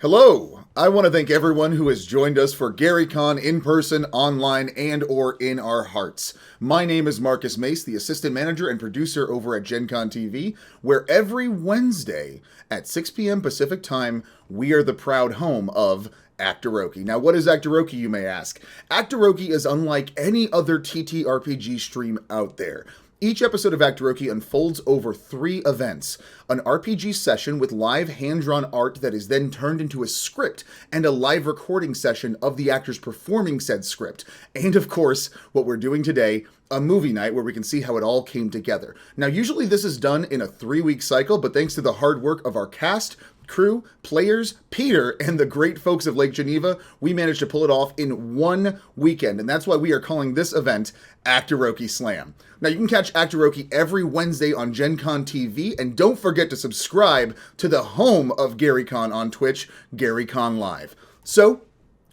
Hello! I want to thank everyone who has joined us for GaryCon in person, online, and or in our hearts. My name is Marcus Mace, the assistant manager and producer over at Gen Con TV, where every Wednesday at 6 p.m. Pacific Time, we are the proud home of Actoroke. Now, what is Actoroke, you may ask? Actoroke is unlike any other TTRPG stream out there. Each episode of Actoroke unfolds over 3 events: an RPG session with live hand-drawn art that is then turned into a script, and a live recording session of the actors performing said script. And of course, what we're doing today, a movie night where we can see how it all came together. Now, usually this is done in a 3-week cycle, but thanks to the hard work of our cast, crew, players, Peter, and the great folks of Lake Geneva, we managed to pull it off in 1 weekend, and that's why we are calling this event Actoroke Slam. Now, you can catch Actoroke every Wednesday on Gen Con TV, and don't forget to subscribe to the home of GaryCon on Twitch, GaryCon Live. So,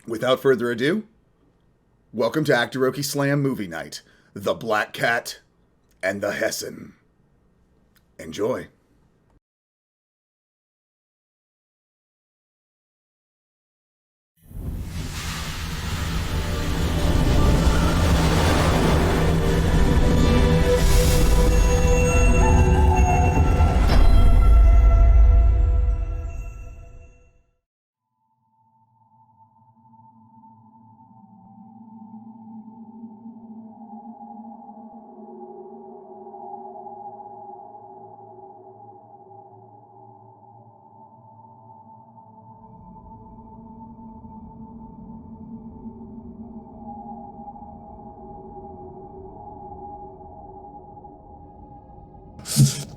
without further ado, welcome to Actoroke Slam Movie Night, The Black Cat and the Hessian. Enjoy.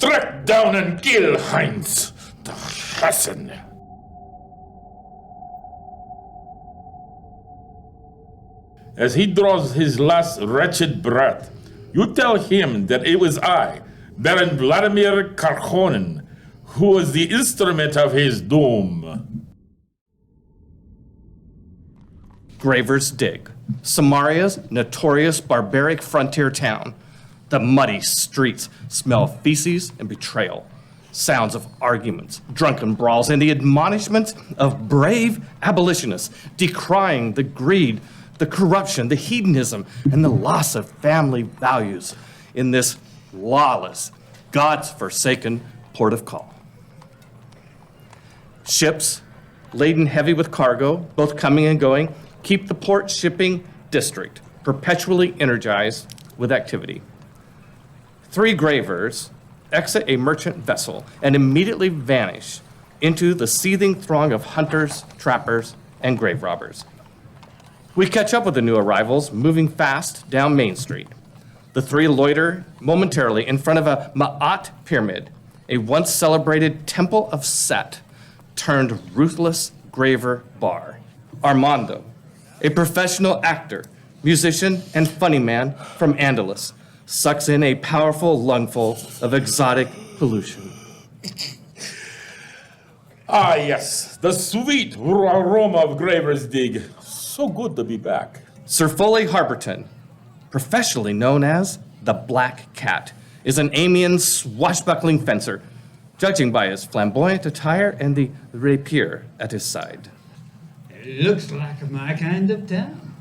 Track down and kill Heinz, the Hessian. As he draws his last wretched breath, you tell him that it was I, Baron Vladimir Karkonen, who was the instrument of his doom. Graver's Dig, Samaria's notorious barbaric frontier town. The muddy streets smell of feces and betrayal, sounds of arguments, drunken brawls, and the admonishments of brave abolitionists decrying the greed, the corruption, the hedonism, and the loss of family values in this lawless, God's-forsaken port of call. Ships, laden heavy with cargo, both coming and going, keep the port shipping district perpetually energized with activity. 3 gravers exit a merchant vessel and immediately vanish into the seething throng of hunters, trappers, and grave robbers. We catch up with the new arrivals, moving fast down Main Street. The 3 loiter momentarily in front of a Ma'at pyramid, a once celebrated temple of Set turned ruthless graver bar. Armando, a professional actor, musician, and funny man from Andalus, sucks in a powerful lungful of exotic pollution. Ah, yes, the sweet aroma of Graver's Dig. So good to be back. Sir Foley Harberton, professionally known as the Black Cat, is an Amiens swashbuckling fencer, judging by his flamboyant attire and the rapier at his side. It looks like my kind of town.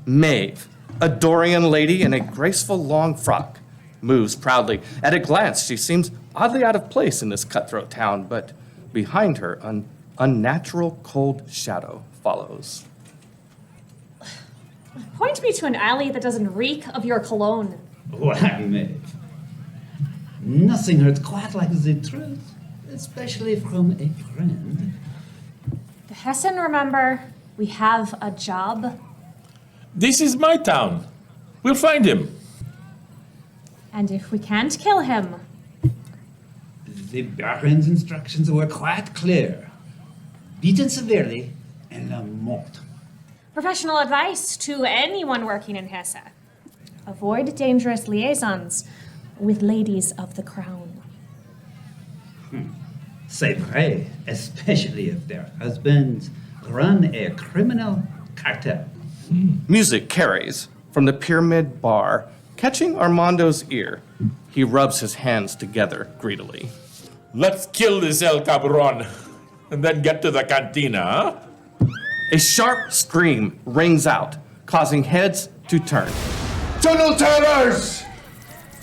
Maeve, a Dorian lady in a graceful long frock, moves proudly. At a glance, she seems oddly out of place in this cutthroat town, but behind her, an unnatural cold shadow follows. Point me to an alley that doesn't reek of your cologne. Why, Maeve? Nothing hurts quite like the truth, especially from a friend. The Hessian, remember, we have a job. This is my town. We'll find him. And if we can't kill him, The Baron's instructions were quite clear. Beaten severely and la mort. professional advice to anyone working in Hesse. Avoid dangerous liaisons with ladies of the crown. C'est vrai, especially if their husbands run a criminal cartel. Music carries from the pyramid bar, catching Armando's ear. He rubs his hands together greedily. Let's kill this El Cabron. and then get to the cantina, huh? A sharp scream rings out, causing heads to turn. Tunnel terrors!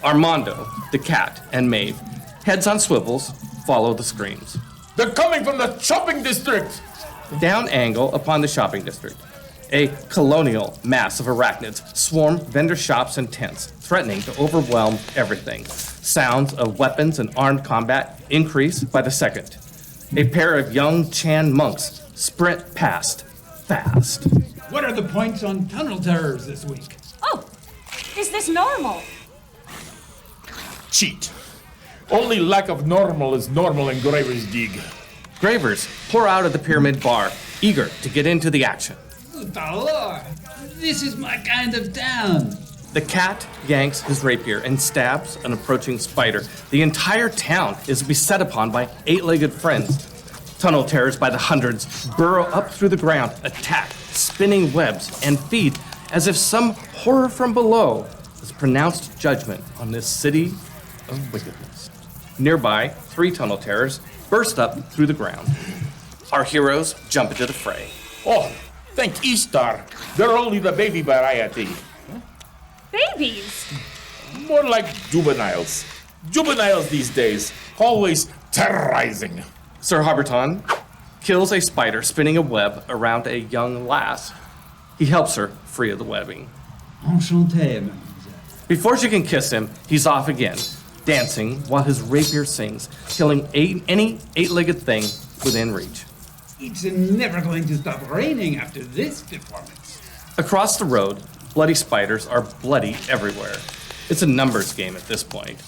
Armando, the cat, and Maeve, heads on swivels, follow the screams. They're coming from the shopping district! Down angle upon the shopping district, a colonial mass of arachnids swarm vendor shops and tents, threatening to overwhelm everything. Sounds of weapons and armed combat increase by the second. A pair of young Chan monks sprint past, fast. What are the points on tunnel terrors this week? Oh, is this normal? Cheat. Only lack of normal is normal in Graver's Dig. Gravers pour out of the pyramid bar, eager to get into the action. Good Lord, this is my kind of town. The cat yanks his rapier and stabs an approaching spider. The entire town is beset upon by eight-legged friends. Tunnel terrors by the hundreds burrow up through the ground, attack, spinning webs, and feed as if some horror from below has pronounced judgment on this city of wickedness. Nearby, 3 tunnel terrors burst up through the ground. Our heroes jump into the fray. Oh, thank Easter. They're only the baby variety. Babies? More like juveniles. Juveniles these days, always terrorizing. Sir Harberton kills a spider spinning a web around a young lass. He helps her free of the webbing. Enchanté, mademoiselle. Before she can kiss him, he's off again, dancing while his rapier sings, killing any eight-legged thing within reach. It's never going to stop raining after this performance. Across the road, bloody spiders are bloody everywhere. It's a numbers game at this point.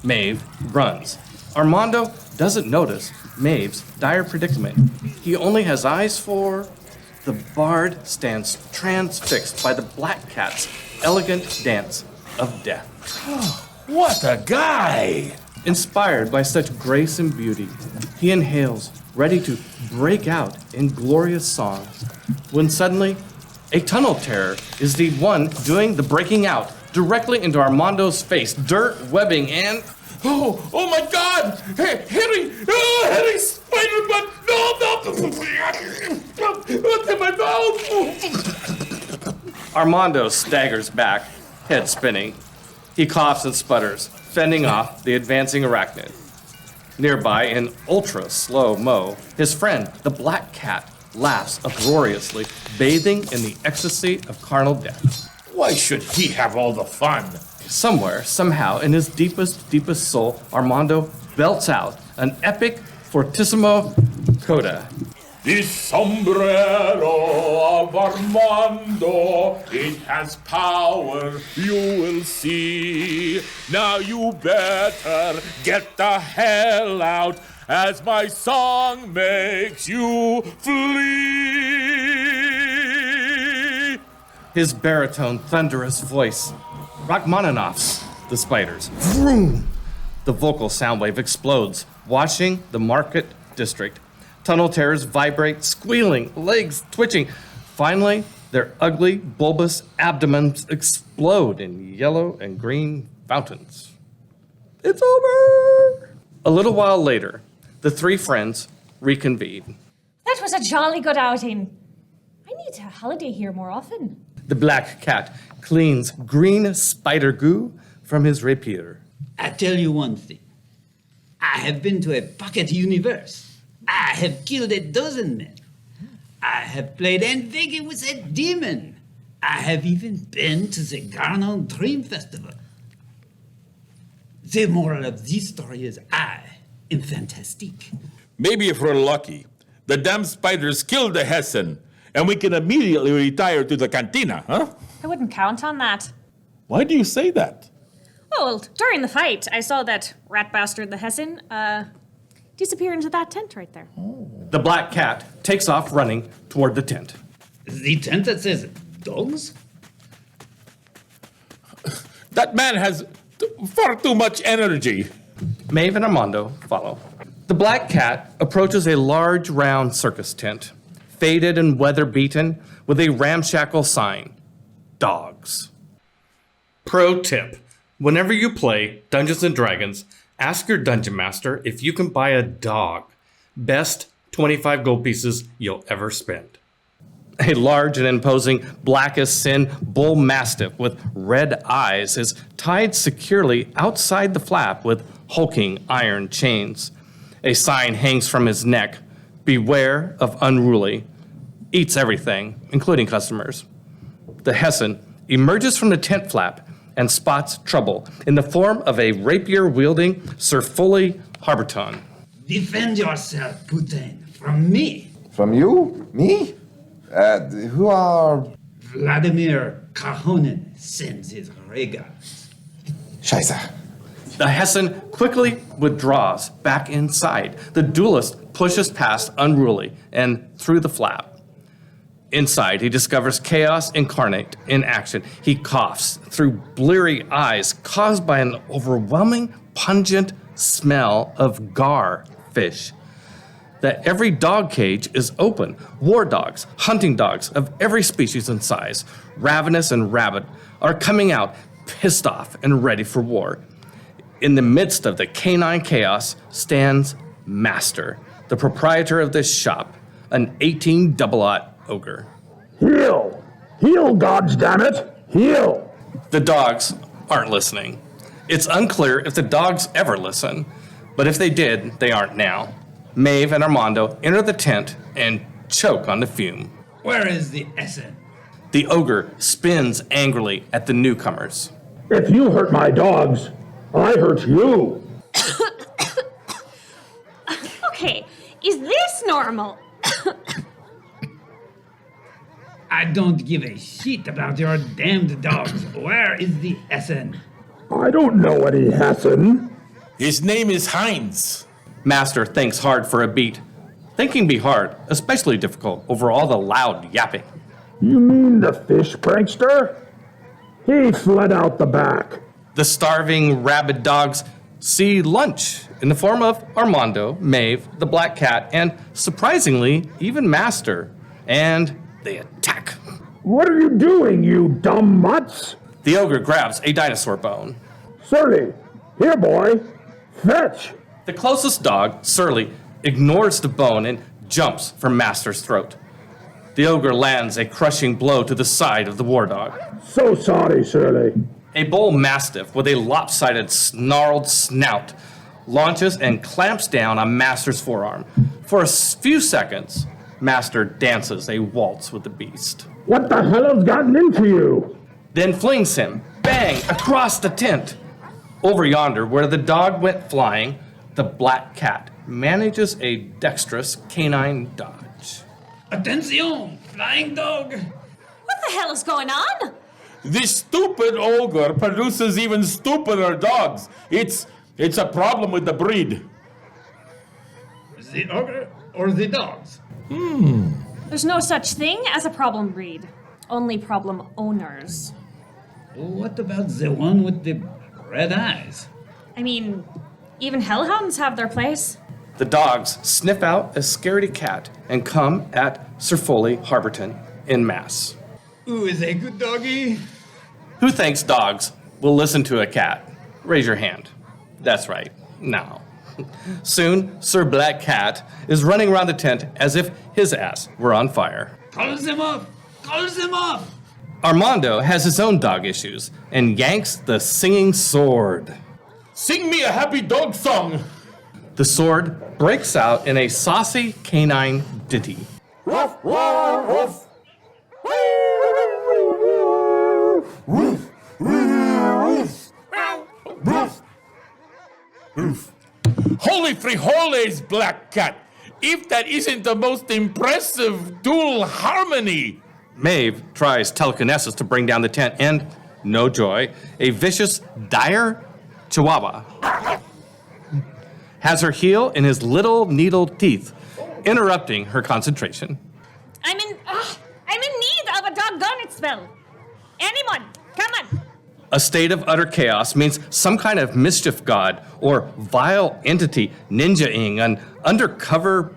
Maeve runs. Armando doesn't notice Maeve's dire predicament. He only has eyes for... The bard stands transfixed by the black cat's elegant dance of death. What a guy! Inspired by such grace and beauty, he inhales, ready to break out in glorious song, when suddenly a tunnel terror is the one doing the breaking out directly into Armando's face, dirt, webbing, and... Oh my God! Hey, Harry! Oh, Harry, spider butt! No! What's in my mouth? Armando staggers back, head spinning. He coughs and sputters, fending off the advancing arachnid. Nearby, in ultra slow-mo, his friend, the black cat, laughs uproariously, bathing in the ecstasy of carnal death. Why should he have all the fun? Somewhere, somehow, in his deepest soul, Armando belts out an epic fortissimo coda. The sombrero of Armando, it has power, you will see. Now you better get the hell out as my song makes you flee. His baritone, thunderous voice Rachmaninoff's the spiders. Vroom! The vocal sound wave explodes, washing the market district. Tunnel terrors vibrate, squealing, legs twitching. Finally, their ugly, bulbous abdomens explode in yellow and green fountains. It's over! A little while later, the 3 friends reconvene. That was a jolly good outing. I need a holiday here more often. The black cat cleans green spider goo from his rapier. I tell you one thing. I have been to a pocket universe. I have killed 12 men. I have played Envigi with a demon. I have even been to the Garnon Dream Festival. The moral of this story is I am fantastic. Maybe if we're lucky, the damn spiders killed the Hessen, and we can immediately retire to the cantina, huh? I wouldn't count on that. Why do you say that? Well, during the fight, I saw that rat bastard the Hessen disappear into that tent right there. The black cat takes off running toward the tent. The tent that says dogs? That man has far too much energy. Maeve and Armando follow. The black cat approaches a large round circus tent, faded and weather-beaten, with a ramshackle sign, Dogs. Pro tip, whenever you play Dungeons & Dragons, ask your dungeon master if you can buy a dog. Best 25 gold pieces you'll ever spend. A large and imposing black as sin bull mastiff with red eyes is tied securely outside the flap with hulking iron chains. A sign hangs from his neck, "Beware of unruly." Eats everything, including customers. The Hessian emerges from the tent flap and spots trouble in the form of a rapier-wielding Sir Foley Harberton. Defend yourself, Putain, from me. From you? Me? Who are... Vladimir Karhonen sends his regards. Scheiße. The Hessian quickly withdraws back inside. The duelist pushes past Unruly and through the flap. Inside, he discovers chaos incarnate in action. He coughs through bleary eyes caused by an overwhelming, pungent smell of gar fish. That every dog cage is open. War dogs, hunting dogs of every species and size, ravenous and rabid, are coming out, pissed off and ready for war. In the midst of the canine chaos stands Master, the proprietor of this shop, an 18-double-aught ogre. Heal! Heal, goddammit! Heal! The dogs aren't listening. It's unclear if the dogs ever listen, but if they did, they aren't now. Maeve and Armando enter the tent and choke on the fume. Where is the Essen? The ogre spins angrily at the newcomers. If you hurt my dogs, I hurt you. Okay, is this normal? I don't give a shit about your damned dogs. Where is the Essen? I don't know any Hessen. His name is Heinz. Master thinks hard for a beat. Thinking be hard, especially difficult over all the loud yapping. You mean the fish prankster? He fled out the back. The starving, rabid dogs see lunch in the form of Armando, Maeve, the black cat, and, surprisingly, even Master. And they attack. What are you doing, you dumb mutts? The ogre grabs a dinosaur bone. Surly, here, boy. Fetch. The closest dog, Surly, ignores the bone and jumps for Master's throat. The ogre lands a crushing blow to the side of the war dog. So sorry, Surly. A bull mastiff with a lopsided, snarled snout launches and clamps down on Master's forearm. For a few seconds, Master dances a waltz with the beast. What the hell has gotten into you? Then flings him, bang, across the tent. Over yonder, where the dog went flying, the black cat manages a dexterous canine dodge. Attention, flying dog! What the hell is going on? This stupid ogre produces even stupider dogs. It's a problem with the breed. The ogre or the dogs? There's no such thing as a problem breed. Only problem owners. What about the one with the red eyes? I mean, even hellhounds have their place. The dogs sniff out a scaredy cat and come at Sir Foley Harberton en masse. Who is a good doggy? Who thinks dogs will listen to a cat? Raise your hand. That's right. No. Soon, Sir Black Cat is running around the tent as if his ass were on fire. Calls him off! Calls him off! Armando has his own dog issues and yanks the singing sword. Sing me a happy dog song. The sword breaks out in a saucy canine ditty. Ruff, ruff, ruff. Roof, roof, roof, roof. Holy frijoles, Black Cat. If that isn't the most impressive dual harmony. Maeve tries telekinesis to bring down the tent and, no joy, a vicious, dire chihuahua has her heel in his little needle teeth, interrupting her concentration. I'm in need of a doggone spell. Anyone, come on. A state of utter chaos means some kind of mischief god or vile entity ninja-ing an undercover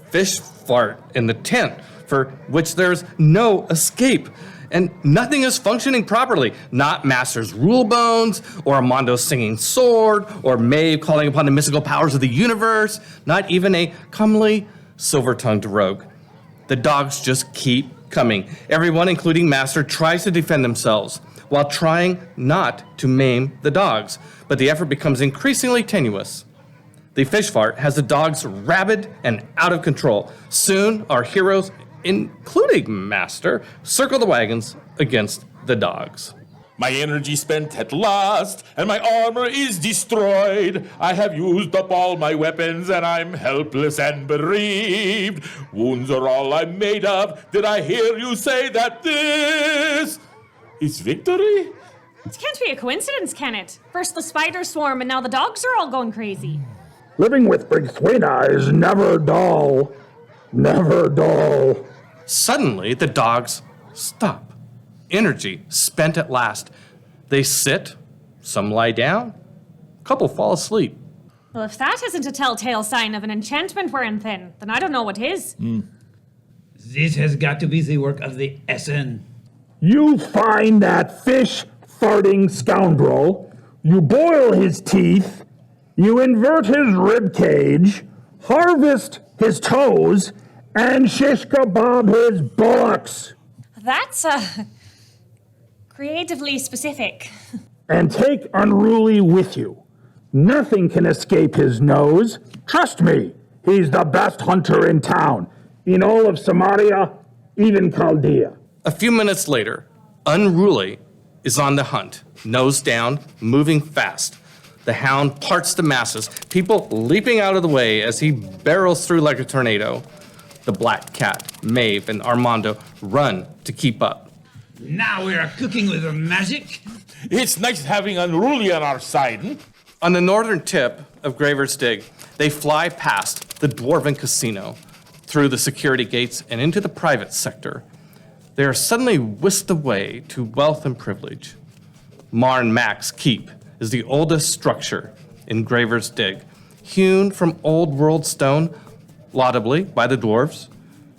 fish fart in the tent for which there's no escape. And nothing is functioning properly. Not Master's rule bones, or Armando's singing sword, or Maeve calling upon the mystical powers of the universe. Not even a comely silver-tongued rogue. The dogs just keep coming. Everyone, including Master, tries to defend themselves while trying not to maim the dogs, but the effort becomes increasingly tenuous. The fish fart has the dogs rabid and out of control. Soon, our heroes, including Master, circle the wagons against the dogs. My energy spent at last, and my armor is destroyed. I have used up all my weapons, and I'm helpless and bereaved. Wounds are all I'm made of. Did I hear you say that this is victory? It can't be a coincidence, can it? First the spider swarm, and now the dogs are all going crazy. Living with Big Thwena is never dull. Never dull. Suddenly, the dogs stop. Energy spent at last. They sit, some lie down, a couple fall asleep. Well, if that isn't a telltale sign of an enchantment wearing thin, then I don't know what is. This has got to be the work of the Essen. You find that fish-farting scoundrel, you boil his teeth, you invert his rib cage, harvest his toes, and shish kebab his buttocks. That's, creatively specific. And take Unruly with you. Nothing can escape his nose. Trust me, he's the best hunter in town. In all of Samaria, even Chaldea. A few minutes later, Unruly is on the hunt, nose down, moving fast. The hound parts the masses, people leaping out of the way as he barrels through like a tornado. The black cat, Maeve, and Armando run to keep up. Now we are cooking with magic. It's nice having Unruly on our side. On the northern tip of Graver's Dig, they fly past the Dwarven Casino, through the security gates and into the private sector. They are suddenly whisked away to wealth and privilege. Marn Max Keep is the oldest structure in Graver's Dig, hewn from old world stone, laudably by the dwarves.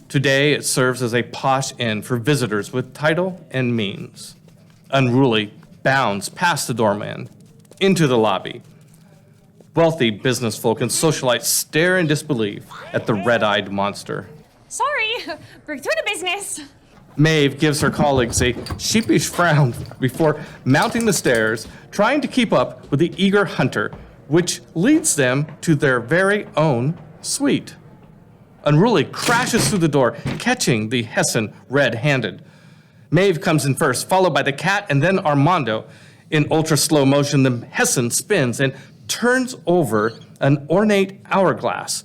Today, it serves as a posh inn for visitors with title and means. Unruly bounds past the doorman into the lobby. Wealthy business folk and socialites stare in disbelief at the red-eyed monster. Sorry, we're through the business. Maeve gives her colleagues a sheepish frown before mounting the stairs, trying to keep up with the eager hunter, which leads them to their very own suite. Unruly crashes through the door, catching the Hessian red-handed. Maeve comes in first, followed by the cat and then Armando. In ultra-slow motion, the Hessian spins and turns over an ornate hourglass.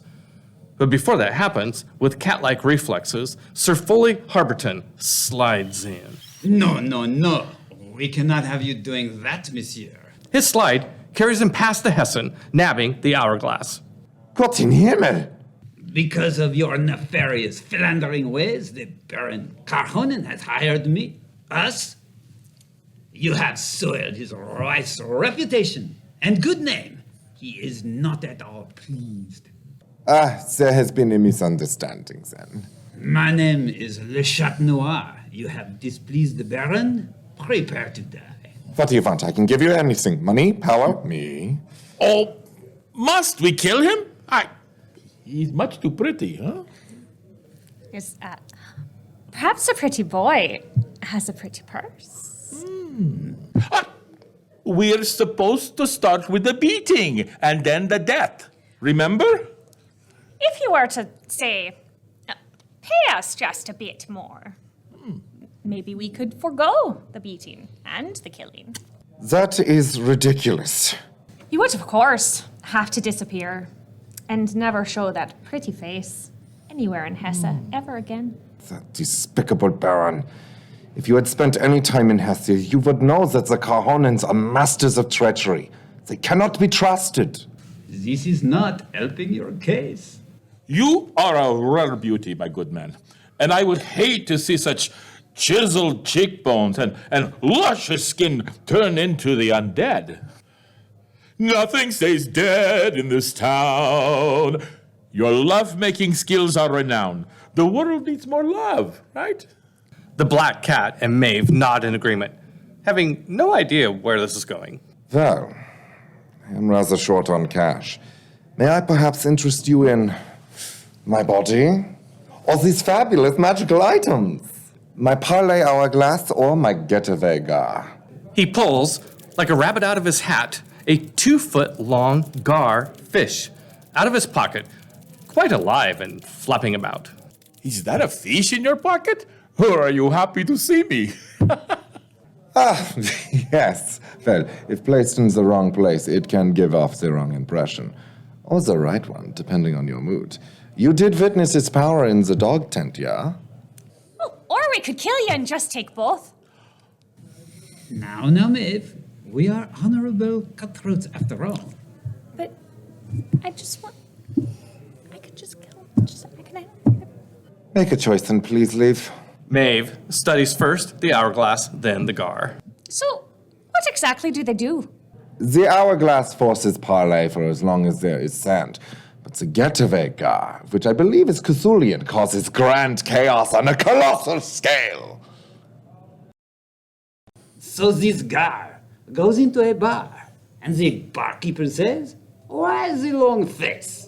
But before that happens, with cat-like reflexes, Sir Foley Harberton slides in. No, no, no. We cannot have you doing that, monsieur. His slide carries him past the Hessian, nabbing the hourglass. Gott in Himmel! Because of your nefarious, philandering ways, the Baron Karhonen has hired me. Us? You have soiled his wife's reputation and good name. He is not at all pleased. There has been a misunderstanding then. My name is Le Chat Noir. You have displeased the Baron? Prepare to die. What do you want? I can give you anything. Money, power, me. Oh, must we kill him? He's much too pretty, huh? Yes, perhaps a pretty boy has a pretty purse. We're supposed to start with the beating and then the death. Remember? If you were to, say, pay us just a bit more, maybe we could forego the beating and the killing. That is ridiculous. You would, of course, have to disappear and never show that pretty face anywhere in Hesse ever again. That despicable Baron. If you had spent any time in Hesse, you would know that the Karhonens are masters of treachery. They cannot be trusted. This is not helping your case. You are a rare beauty, my good man. And I would hate to see such chiseled cheekbones and luscious skin turn into the undead. Nothing stays dead in this town. Your love-making skills are renowned. The world needs more love, right? The black cat and Maeve nod in agreement, having no idea where this is going. Well, I am rather short on cash. May I perhaps interest you in My body? Or these fabulous magical items? My parlay hourglass or my getaway gar? He pulls, like a rabbit out of his hat, a 2-foot-long gar fish out of his pocket, quite alive and flapping about. Is that a fish in your pocket? Or are you happy to see me? Yes. Well, if placed in the wrong place, it can give off the wrong impression. Or the right one, depending on your mood. You did witness its power in the dog tent, yeah? Oh, or we could kill you and just take both. Now, Maeve, we are honorable cutthroats after all. But I just want... I could just kill... Can I... Make a choice and please leave. Maeve studies first the hourglass, then the gar. So, what exactly do they do? The hourglass forces parlay for as long as there is sand. But the getaway gar, which I believe is Cthulian, causes grand chaos on a colossal scale. So this gar goes into a bar, and the barkeeper says, "Why the long face?"